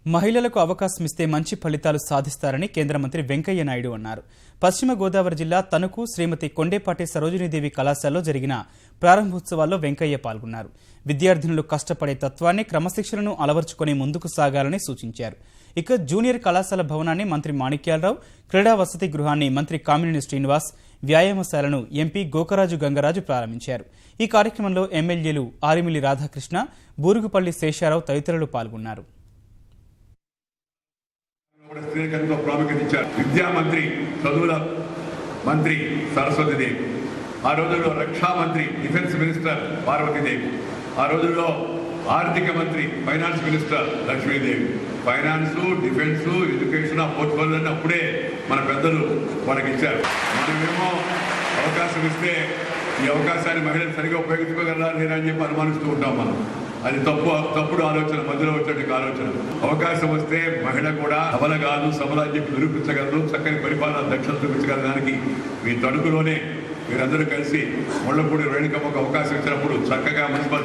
మహిళలకు అవకాశం ఇస్తే మంచి ఫలితాలు సాధిస్తారని కేంద్ర మంత్రి వెంకయ్య నాయుడు అన్నారు. పశ్చిమ గోదావరి జిల్లా తణుకు శ్రీమతి కొండేపాటి సరోజినీదేవి కళాశాలలో జరిగిన ప్రారంభోత్సవాల్లో వెంకయ్య పాల్గొన్నారు. విద్యార్థినులు కష్టపడే తత్వాన్ని, క్రమశిక్షణను అలవర్చుకుని ముందుకు సాగాలని సూచించారు. ఇక జూనియర్ కళాశాల భవనాన్ని మంత్రి మాణిక్యాలరావు, క్రీడా వసతి గృహాన్ని మంత్రి కామినేని శ్రీనివాస్, వ్యాయామశాలను ఎంపీ గోకరాజు గంగరాజు ప్రారంభించారు. ఈ కార్యక్రమంలో ఎమ్మెల్యేలు ఆరిమిల్లి రాధాకృష్ణ, బూరుగుపల్లి శేషారావు తదితరులు పాల్గొన్నారు. స్త్రీలకు ప్రాముఖ్యత ఇచ్చారు. విద్యా మంత్రి, చదువుల మంత్రి సరస్వతీదేవి, ఆ రోజుల్లో రక్షా మంత్రి, డిఫెన్స్ మినిస్టర్ పార్వతీదేవి, ఆ రోజుల్లో ఆర్థిక మంత్రి, finance minister Lakshmidevi. Finance, defence, education, ఆ పోర్ట్ఫోలియోని అప్పుడే మన పెద్దలు మనకి ఇచ్చారు. మనమేమో అవకాశం ఇస్తే ఈ అవకాశాన్ని మహిళలు సరిగా ఉపయోగించుకోగలరా లేదా అని చెప్పి అనుమానిస్తూ ఉంటాం. మనం అది తప్పుడు ఆలోచన, మధ్యలో వచ్చేటువంటి ఆలోచన. అవకాశం వస్తే మహిళ కూడా సబలగాను, సబలని చెప్పి నిరూపించగలరు, చక్కని పరిపాలన దక్షత చూపించగలడానికి మీ తణుకులోనే మీరందరూ కలిసి ముళ్లపూడి రేణుకమ్మకు అవకాశం ఇచ్చినప్పుడు చక్కగా మున్సిపల్